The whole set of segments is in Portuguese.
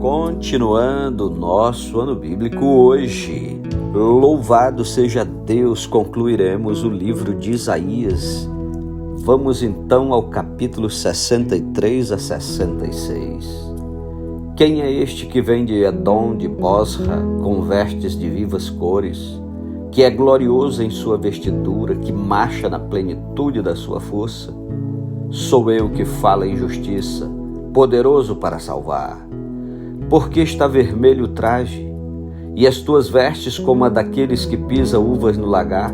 Continuando o nosso ano bíblico hoje, louvado seja Deus, concluiremos o livro de Isaías. Vamos então ao capítulo 63 a 66. Quem é este que vem de Edom, de Bosra, com vestes de vivas cores, que é glorioso em sua vestidura, que marcha na plenitude da sua força? Sou eu que falo em justiça, poderoso para salvar. Porque está vermelho o traje, e as tuas vestes como a daqueles que pisam uvas no lagar?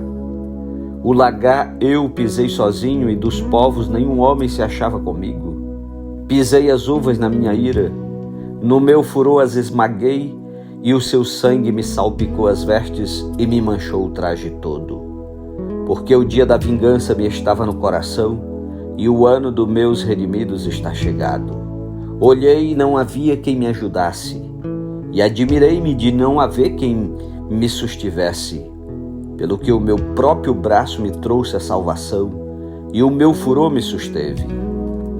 O lagar eu pisei sozinho, e dos povos nenhum homem se achava comigo. Pisei as uvas na minha ira, no meu furor as esmaguei, e o seu sangue me salpicou as vestes e me manchou o traje todo. Porque o dia da vingança me estava no coração, e o ano dos meus redimidos está chegado. Olhei e não havia quem me ajudasse, e admirei-me de não haver quem me sustivesse. Pelo que o meu próprio braço me trouxe a salvação, e o meu furor me susteve.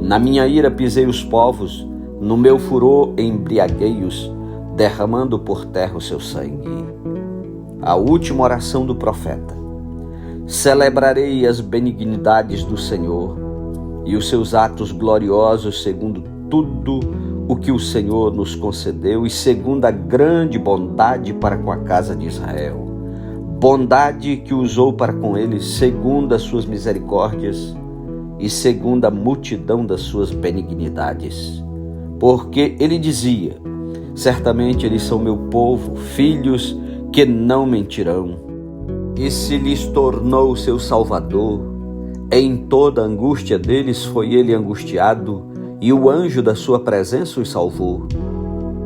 Na minha ira pisei os povos, no meu furor embriaguei-os, derramando por terra o seu sangue. A última oração do profeta. Celebrarei as benignidades do Senhor, e os seus atos gloriosos segundo tudo o que o Senhor nos concedeu e segundo a grande bondade para com a casa de Israel. Bondade que usou para com eles segundo as suas misericórdias e segundo a multidão das suas benignidades. Porque ele dizia, certamente eles são meu povo, filhos que não mentirão. E se lhes tornou seu salvador, em toda a angústia deles foi ele angustiado, e o anjo da sua presença os salvou.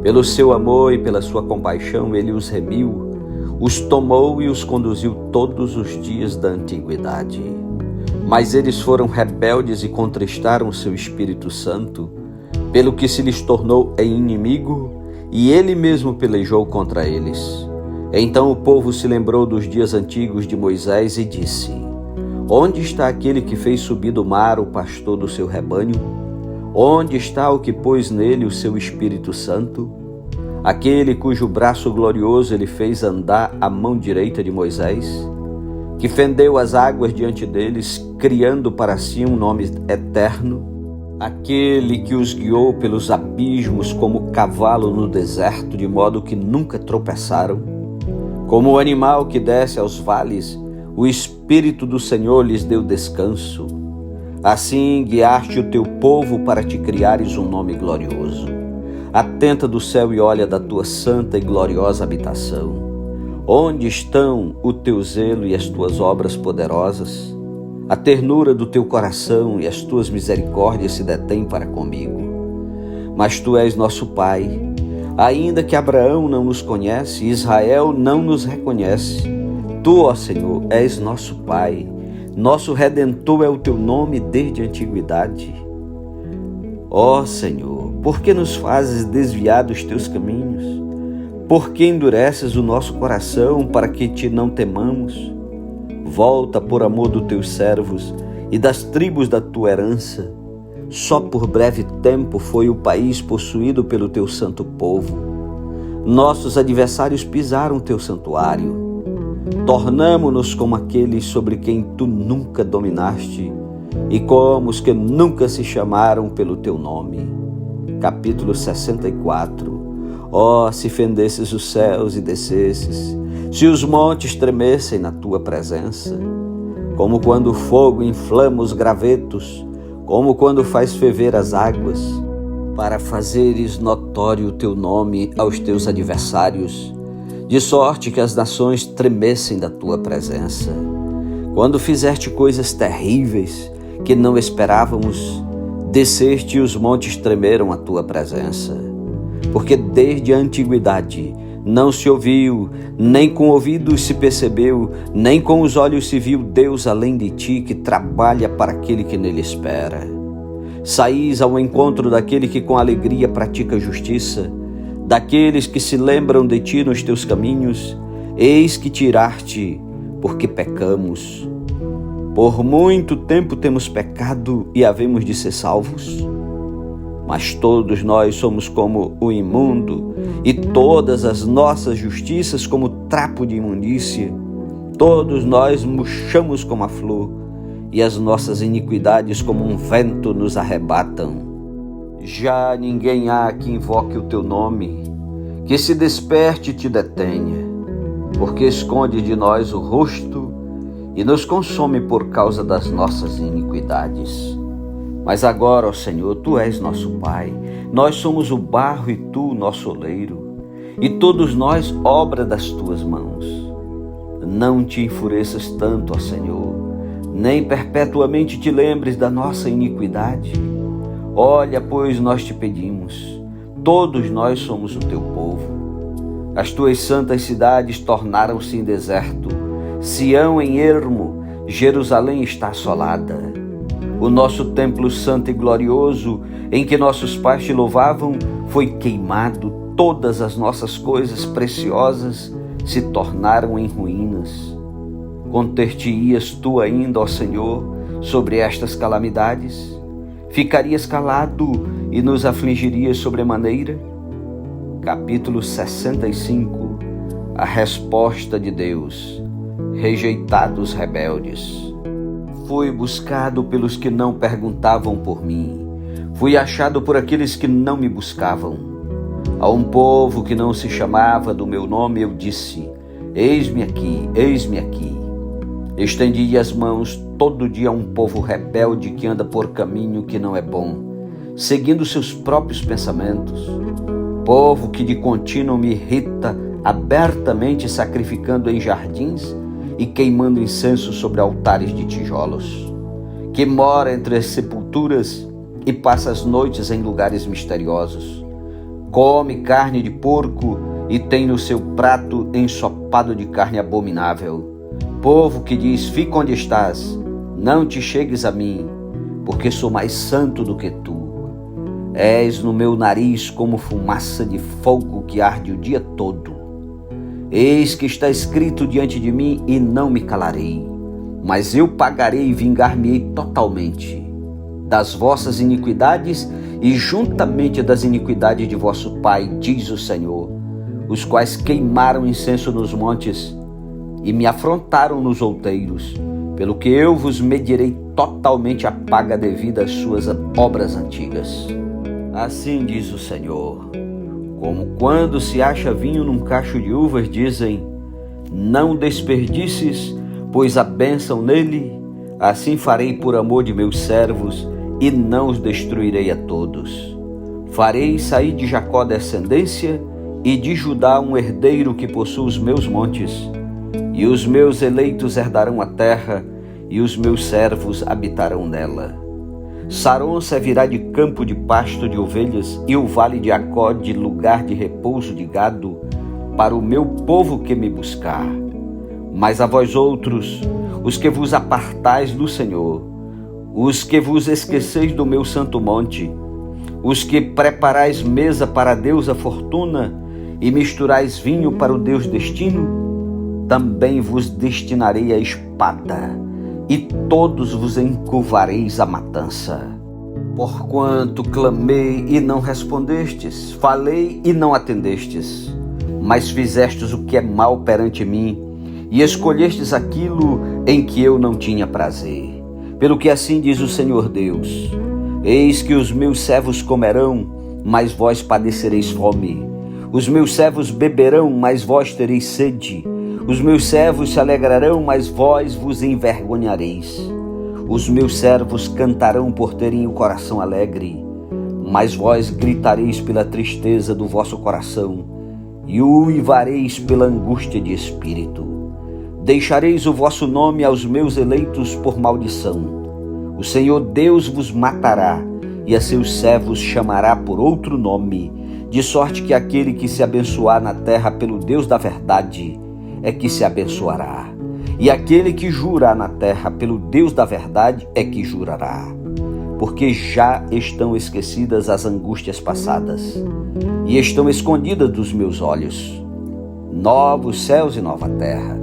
Pelo seu amor e pela sua compaixão ele os remiu, os tomou e os conduziu todos os dias da antiguidade. Mas eles foram rebeldes e contristaram o seu Espírito Santo, pelo que se lhes tornou em inimigo, e ele mesmo pelejou contra eles. Então o povo se lembrou dos dias antigos de Moisés e disse: Onde está aquele que fez subir do mar o pastor do seu rebanho? Onde está o que pôs nele o seu Espírito Santo? Aquele cujo braço glorioso ele fez andar à mão direita de Moisés, que fendeu as águas diante deles, criando para si um nome eterno, aquele que os guiou pelos abismos como cavalo no deserto, de modo que nunca tropeçaram. Como o animal que desce aos vales, o Espírito do Senhor lhes deu descanso. Assim guiaste o teu povo para te criares um nome glorioso. Atenta do céu e olha da tua santa e gloriosa habitação. Onde estão o teu zelo e as tuas obras poderosas? A ternura do teu coração e as tuas misericórdias se detêm para comigo. Mas tu és nosso Pai. Ainda que Abraão não nos conhece, Israel não nos reconhece. Tu, ó Senhor, és nosso Pai. Nosso Redentor é o teu nome desde a antiguidade. Ó Senhor, por que nos fazes desviar dos teus caminhos? Por que endureces o nosso coração para que te não temamos? Volta por amor dos teus servos e das tribos da tua herança. Só por breve tempo foi o país possuído pelo teu santo povo. Nossos adversários pisaram teu santuário. Tornamo-nos como aqueles sobre quem tu nunca dominaste e como os que nunca se chamaram pelo teu nome. Capítulo 64. Ó, se fendesses os céus e descesses, se os montes tremessem na tua presença, como quando o fogo inflama os gravetos, como quando faz ferver as águas, para fazeres notório o teu nome aos teus adversários, de sorte que as nações tremessem da tua presença. Quando fizeste coisas terríveis que não esperávamos, desceste e os montes tremeram à tua presença. Porque desde a antiguidade não se ouviu, nem com ouvidos se percebeu, nem com os olhos se viu Deus além de ti, que trabalha para aquele que nele espera. Saís ao encontro daquele que com alegria pratica justiça, daqueles que se lembram de ti nos teus caminhos. Eis que tirar-te, porque pecamos. Por muito tempo temos pecado e havemos de ser salvos. Mas todos nós somos como o imundo, e todas as nossas justiças como trapo de imundícia. Todos nós murchamos como a flor, e as nossas iniquidades como um vento nos arrebatam. Já ninguém há que invoque o teu nome, que se desperte e te detenha, porque esconde de nós o rosto e nos consome por causa das nossas iniquidades. Mas agora, ó Senhor, Tu és nosso Pai, nós somos o barro e Tu o nosso oleiro, e todos nós obra das Tuas mãos. Não te enfureças tanto, ó Senhor, nem perpetuamente te lembres da nossa iniquidade. Olha, pois nós te pedimos, todos nós somos o Teu povo. As Tuas santas cidades tornaram-se em deserto, Sião em ermo, Jerusalém está assolada. O nosso templo santo e glorioso, em que nossos pais te louvavam, foi queimado. Todas as nossas coisas preciosas se tornaram em ruínas. Conter-te-ias tu ainda, ó Senhor, sobre estas calamidades? Ficarias calado e nos afligirias sobremaneira? Capítulo 65. A resposta de Deus. Rejeitados rebeldes. Fui buscado pelos que não perguntavam por mim. Fui achado por aqueles que não me buscavam. A um povo que não se chamava do meu nome, eu disse: eis-me aqui, eis-me aqui. Estendi as mãos todo dia a um povo rebelde que anda por caminho que não é bom, seguindo seus próprios pensamentos. Povo que de contínuo me irrita, abertamente sacrificando em jardins e queimando incenso sobre altares de tijolos, que mora entre as sepulturas e passa as noites em lugares misteriosos, come carne de porco e tem no seu prato ensopado de carne abominável. Povo que diz: fica onde estás, não te chegues a mim, porque sou mais santo do que tu. És no meu nariz como fumaça de fogo que arde o dia todo. Eis que está escrito diante de mim e não me calarei, mas eu pagarei e vingar-me-ei totalmente das vossas iniquidades e juntamente das iniquidades de vosso pai, diz o Senhor, os quais queimaram incenso nos montes e me afrontaram nos outeiros, pelo que eu vos medirei totalmente a paga devida às suas obras antigas. Assim diz o Senhor. Como quando se acha vinho num cacho de uvas, dizem: não desperdices, pois há bênção nele, assim farei por amor de meus servos, e não os destruirei a todos. Farei sair de Jacó descendência, e de Judá um herdeiro que possua os meus montes, e os meus eleitos herdarão a terra, e os meus servos habitarão nela. Saron servirá de campo de pasto de ovelhas, e o vale de Acó de lugar de repouso de gado, para o meu povo que me buscar. Mas a vós outros, os que vos apartais do Senhor, os que vos esqueceis do meu santo monte, os que preparais mesa para a deusa Fortuna e misturais vinho para o Deus Destino, também vos destinarei a espada, e todos vos encurvareis à matança. Porquanto clamei e não respondestes, falei e não atendestes, mas fizestes o que é mal perante mim, e escolhestes aquilo em que eu não tinha prazer. Pelo que assim diz o Senhor Deus: eis que os meus servos comerão, mas vós padecereis fome. Os meus servos beberão, mas vós tereis sede. Os meus servos se alegrarão, mas vós vos envergonhareis. Os meus servos cantarão por terem o coração alegre, mas vós gritareis pela tristeza do vosso coração e uivareis pela angústia de espírito. Deixareis o vosso nome aos meus eleitos por maldição. O Senhor Deus vos matará e a seus servos chamará por outro nome, de sorte que aquele que se abençoar na terra pelo Deus da verdade é que se abençoará, e aquele que jurar na terra pelo Deus da verdade é que jurará, porque já estão esquecidas as angústias passadas, e estão escondidas dos meus olhos, novos céus e nova terra.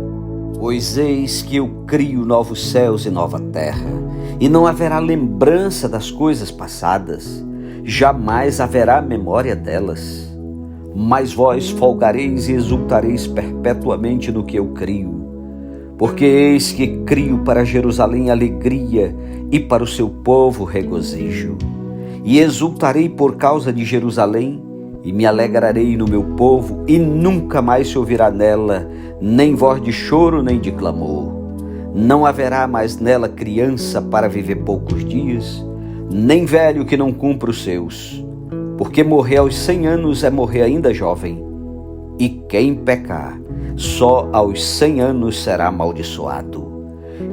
Pois eis que eu crio novos céus e nova terra, e não haverá lembrança das coisas passadas, jamais haverá memória delas. Mas vós folgareis e exultareis perpetuamente no que eu crio, porque eis que crio para Jerusalém alegria e para o seu povo regozijo. E exultarei por causa de Jerusalém, e me alegrarei no meu povo, e nunca mais se ouvirá nela nem voz de choro nem de clamor. Não haverá mais nela criança para viver poucos dias, nem velho que não cumpra os seus, porque morrer aos 100 anos é morrer ainda jovem, e quem pecar só aos 100 anos será amaldiçoado.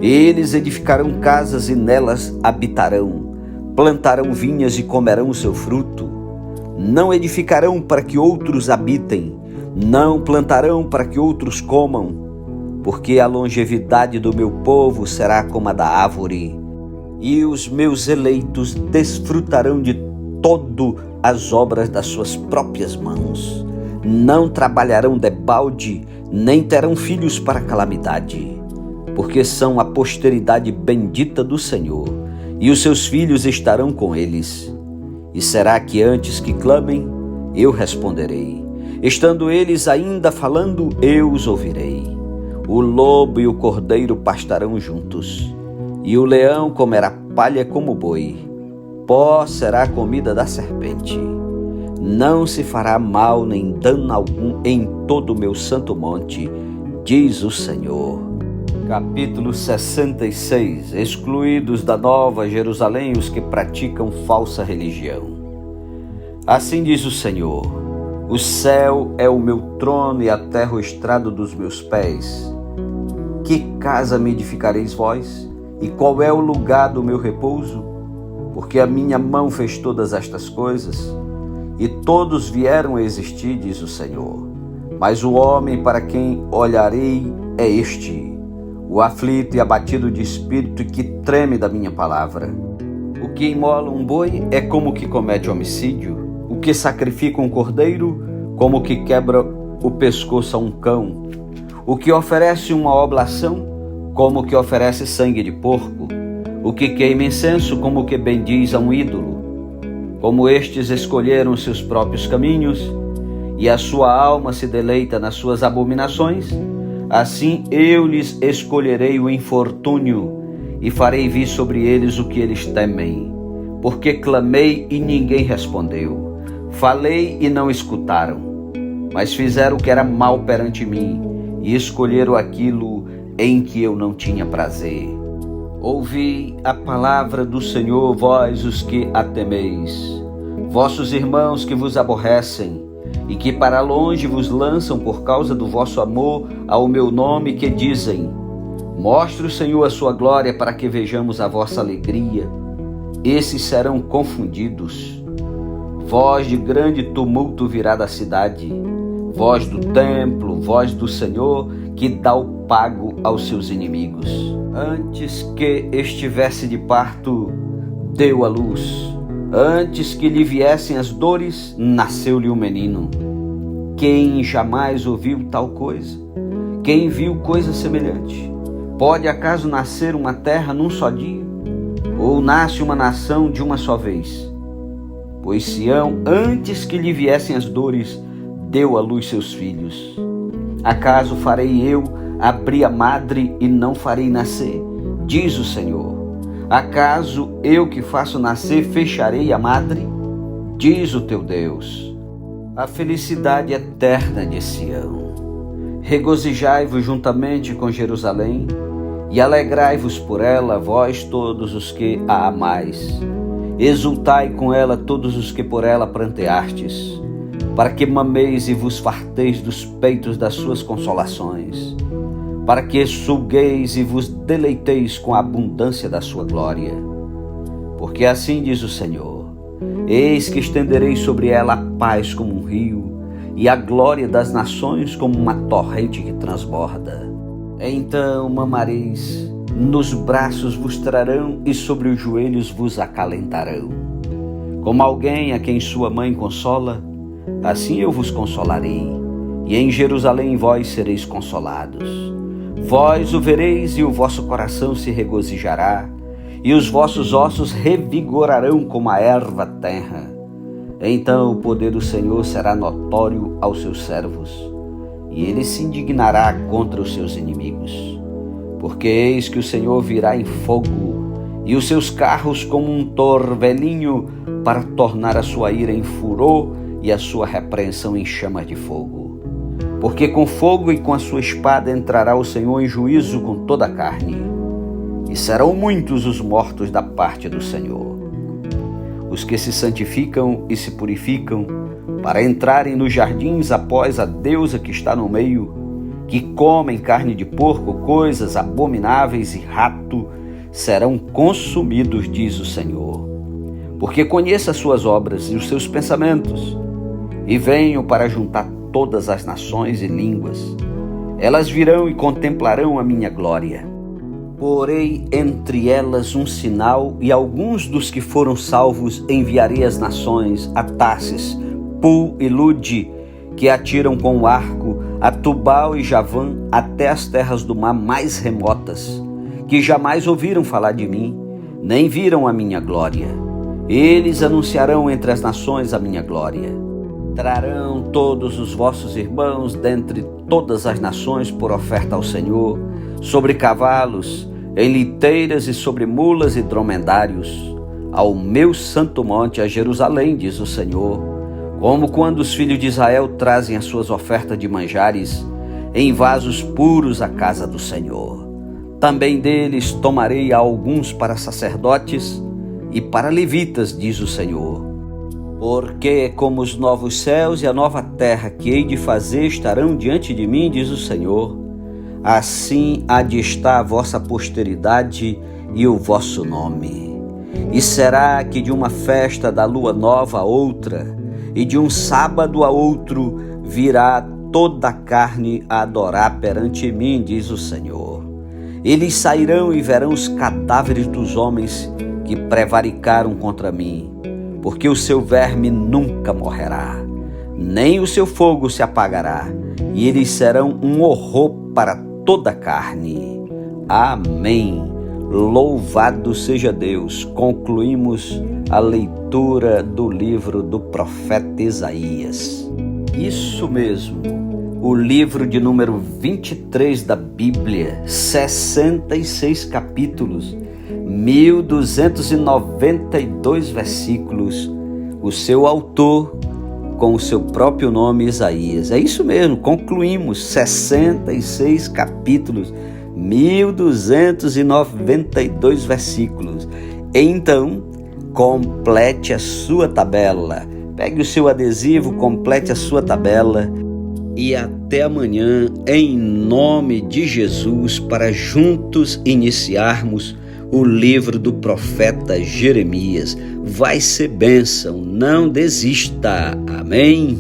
Eles edificarão casas e nelas habitarão, plantarão vinhas e comerão o seu fruto. Não edificarão para que outros habitem, não plantarão para que outros comam, porque a longevidade do meu povo será como a da árvore, e os meus eleitos desfrutarão de todo as obras das suas próprias mãos. Não trabalharão debalde, nem terão filhos para calamidade, porque são a posteridade bendita do Senhor, e os seus filhos estarão com eles. E será que antes que clamem, eu responderei? Estando eles ainda falando, eu os ouvirei. O lobo e o cordeiro pastarão juntos, e o leão comerá palha como boi. Pó será a comida da serpente. Não se fará mal nem dano algum em todo o meu santo monte, diz o Senhor. Capítulo 66. Excluídos da Nova Jerusalém os que praticam falsa religião. Assim diz o Senhor: o céu é o meu trono e a terra o estrado dos meus pés. Que casa me edificareis vós? E qual é o lugar do meu repouso? Porque a minha mão fez todas estas coisas, e todos vieram a existir, diz o Senhor. Mas o homem para quem olharei é este, o aflito e abatido de espírito, que treme da minha palavra. O que imola um boi é como o que comete homicídio, o que sacrifica um cordeiro, como o que quebra o pescoço a um cão, o que oferece uma oblação, como o que oferece sangue de porco, o que queima incenso, como o que bendiz a um ídolo. Como estes escolheram seus próprios caminhos, e a sua alma se deleita nas suas abominações, assim eu lhes escolherei o infortúnio, e farei vir sobre eles o que eles temem. Porque clamei e ninguém respondeu, falei e não escutaram, mas fizeram o que era mal perante mim, e escolheram aquilo em que eu não tinha prazer. Ouvi a palavra do Senhor, vós os que a temeis, vossos irmãos que vos aborrecem, e que para longe vos lançam por causa do vosso amor ao meu nome, que dizem: mostre o Senhor a sua glória, para que vejamos a vossa alegria. Esses serão confundidos. Voz de grande tumulto virá da cidade, voz do templo, voz do Senhor, que dá o pago aos seus inimigos. Antes que estivesse de parto, deu à luz. Antes que lhe viessem as dores, nasceu-lhe um menino. Quem jamais ouviu tal coisa? Quem viu coisa semelhante? Pode acaso nascer uma terra num só dia? Ou nasce uma nação de uma só vez? Pois Sião, antes que lhe viessem as dores, deu à luz seus filhos. Acaso farei eu abrir a madre e não farei nascer? Diz o Senhor. Acaso eu que faço nascer fecharei a madre? Diz o teu Deus. A felicidade eterna de Sião. Regozijai-vos juntamente com Jerusalém e alegrai-vos por ela, vós todos os que a amais. Exultai com ela todos os que por ela pranteastes, para que mameis e vos farteis dos peitos das suas consolações, para que sugueis e vos deleiteis com a abundância da sua glória. Porque assim diz o Senhor: eis que estenderei sobre ela a paz como um rio, e a glória das nações como uma torrente que transborda. Então mamareis, nos braços vos trarão, e sobre os joelhos vos acalentarão. Como alguém a quem sua mãe consola, assim eu vos consolarei, e em Jerusalém vós sereis consolados. Vós o vereis e o vosso coração se regozijará, e os vossos ossos revigorarão como a erva tenra. Então o poder do Senhor será notório aos seus servos, e ele se indignará contra os seus inimigos. Porque eis que o Senhor virá em fogo, e os seus carros como um torvelinho, para tornar a sua ira em furor e a sua repreensão em chamas de fogo. Porque com fogo e com a sua espada entrará o Senhor em juízo com toda a carne, e serão muitos os mortos da parte do Senhor. Os que se santificam e se purificam, para entrarem nos jardins após a deusa que está no meio, que comem carne de porco, coisas abomináveis e rato, serão consumidos, diz o Senhor. Porque conheço as suas obras e os seus pensamentos, e venho para juntar todas as nações e línguas. Elas virão e contemplarão a minha glória. Porei entre elas um sinal, e alguns dos que foram salvos enviarei às nações, a Tarsis, Pul e Lude, que atiram com o arco, a Tubal e Javã, até as terras do mar mais remotas, que jamais ouviram falar de mim, nem viram a minha glória. Eles anunciarão entre as nações a minha glória. Trarão todos os vossos irmãos dentre todas as nações por oferta ao Senhor, sobre cavalos, em liteiras e sobre mulas e dromedários, ao meu santo monte, a Jerusalém, diz o Senhor, como quando os filhos de Israel trazem as suas ofertas de manjares em vasos puros à casa do Senhor. Também deles tomarei alguns para sacerdotes e para levitas, diz o Senhor. Porque como os novos céus e a nova terra que hei de fazer estarão diante de mim, diz o Senhor, assim há de estar a vossa posteridade e o vosso nome. E será que de uma festa da lua nova a outra, e de um sábado a outro, virá toda a carne a adorar perante mim, diz o Senhor. Eles sairão e verão os cadáveres dos homens que prevaricaram contra mim, porque o seu verme nunca morrerá, nem o seu fogo se apagará, e eles serão um horror para toda a carne. Amém. Louvado seja Deus. Concluímos a leitura do livro do profeta Isaías. Isso mesmo, o livro de número 23 da Bíblia, 66 capítulos, 1292 versículos, o seu autor com o seu próprio nome, Isaías. É isso mesmo, concluímos 66 capítulos, 1292 versículos. Então, complete a sua tabela. Pegue o seu adesivo, complete a sua tabela. E até amanhã, em nome de Jesus, para juntos iniciarmos o livro do profeta Jeremias. Vai ser bênção, não desista. Amém?